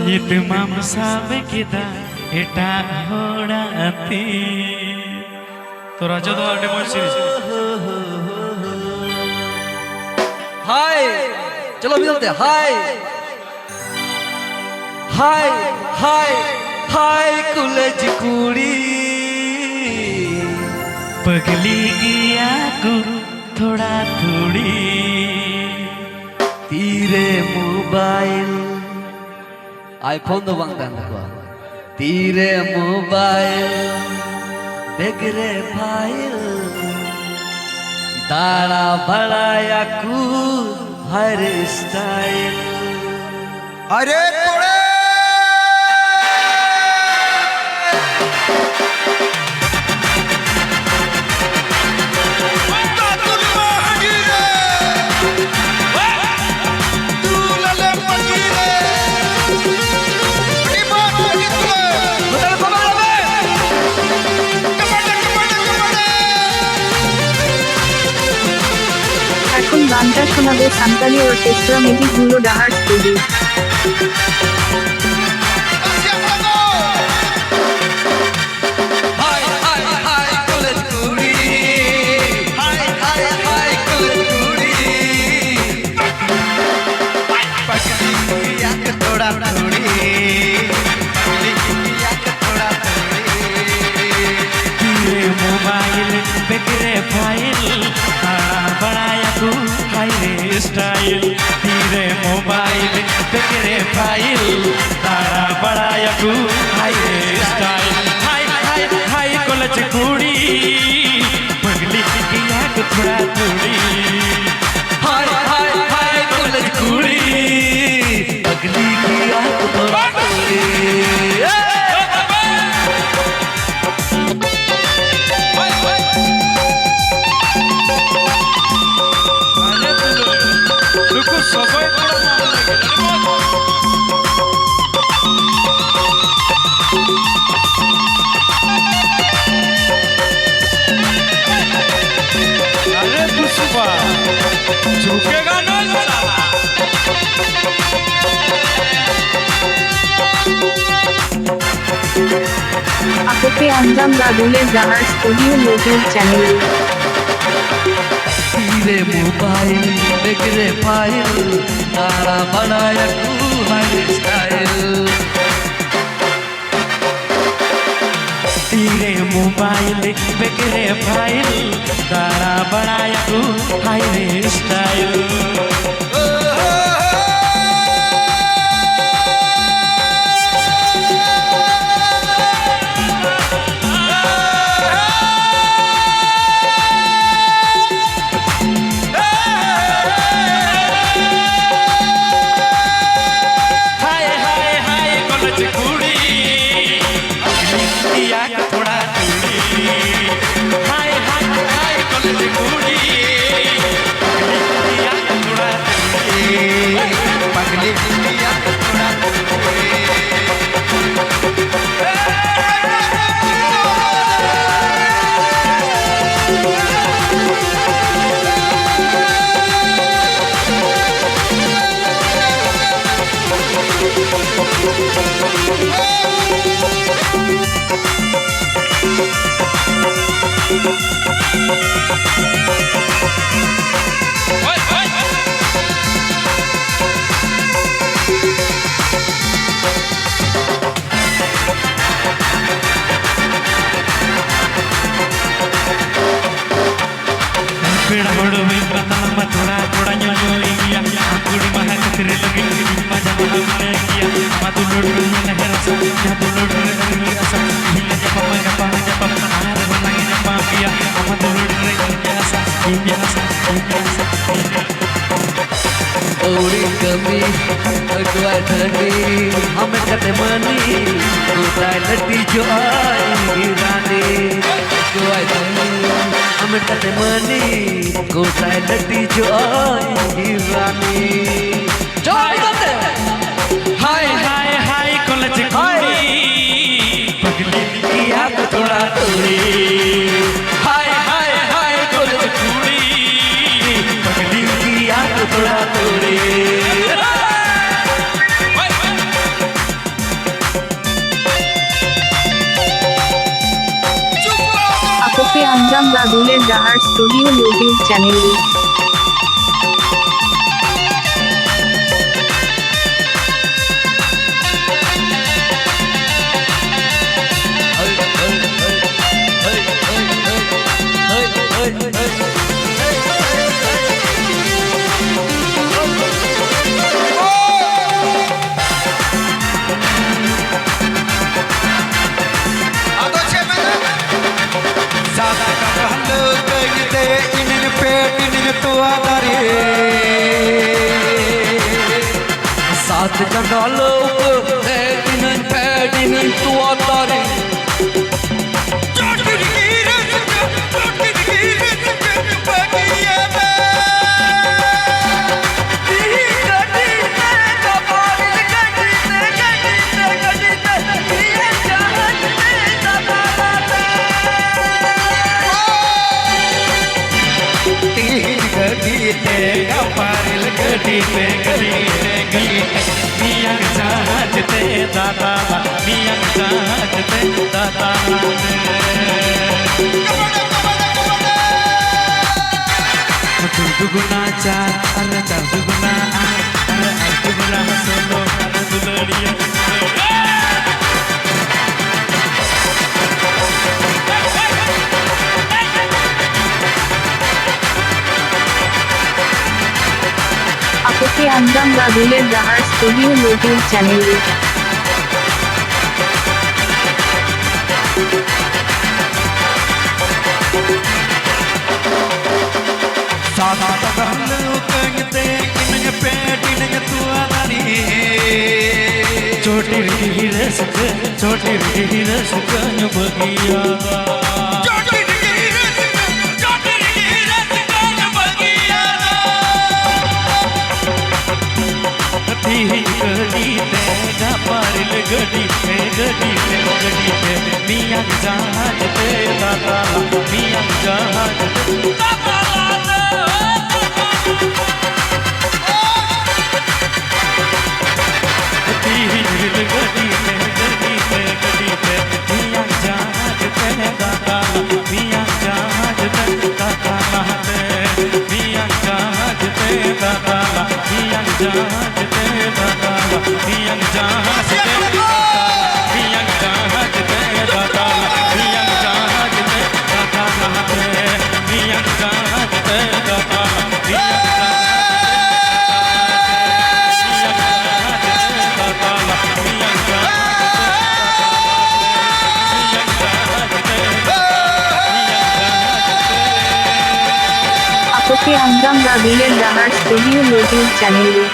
नित मामसाब किदा एटा होड़ाती तो राजा दो आटे मोर सीरीज हाय चलो अभी चलते हाय हाय हाय हाय कुलज कुड़ी पगली गया को थोड़ा थोड़ी तीरे मोबाइल आईफोन तो बांगता है तीरे मोबाइल बेगरे फाइल तारा बड़ाया कू हर स्टाइल अरे कोड़े এখন গানটা শোনাবে সান্তালি অর্কেস্ট্রা মেদিগুলো ডাহার স্টুডিও। मोबाइल बेगरे फाइल बड़ाया तू हाई स्टाइल तेरे मोबाइल बेगरे फाइल तारा बड़ाया तू हाई स्टाइल हाय हाय हाय कॉलेज कुड़ी पगली किया को थोड़ा थोड़ी हाय हाय हाय कॉलेज कुड़ी पगली किया को थोड़ा थोड़ी झुकेगा नहीं आपके अंजाम गादुले डाहार स्टूडियो यूट्यूब चैनल तेरे मोबाइल बेगरे फाइल तारा बनाया तू हर स्टाइल तेरे मोबाइल बेगरे फाइल तारा बड़ाया तू हाई स्टाइल पेड़ बड़ो में बतन में थोड़ा थोड़ा न्योन्यो इंगिया कुड़ी महा कतरे लगे मजा मना किया मातु लोड में नहर सा जादू लोड में असा हिल जप में जप आर बनाई जप किया मातु लोड में इंगिया सा ओरी कमी अगवा ठंडी हम कते मनी कोता लट्टी जो आई रानी अगवा ठंडी हम कते मनी कोता लट्टी जो आई रानी हाय हाय हाय कॉलेज कुड़ी पगली किया तो थोड़ा थोड़ी हाय हाय हाय कॉलेज कुड़ी पगली किया तो थोड़ा थोड़ी রাদুলের ডাহার স্টুডিও ইউটিউব চ্যানেলে। Ado chemena. Zada ka bhalo kayte inin pet inin tua dare. सात जंडालो इन पैडिन तू तारे Choti gire bagiya me. तीन गली ते कपारिल गली ते गली ते गली ते मियां जहाज ते दादा मियां जहाज ते दादा दुगुना चार अरे चार दुगुना आठ अरे आठ दुगुना सोलो अरे दुलड़िया আকোকে আঞ্জাম রাদুলের ডাহার স্টুডিও ইউটিউব চ্যানেলে। Zada ka bhalo kayte inin pet inin tua dare. छोटी रसक नु बगिया तीन गली ते कपारिल गली ते गली ते गली ते मियां जहाज ते दादा मियां जहाज ते दादा तीन गली ते गली ते मियां जहाज ते दादा मियां जहाज ते दादा मियां जहाज ते दादा मियां जहाज ते दादा मियां जहाज ते दादा मियां जहाज ते दादा मियां जहाज ते दादा मियां जहाज ते दादा আকোকে আঞ্জাম রাদুলের ডাহার স্টুডিও ইউটিউব চ্যানেলে।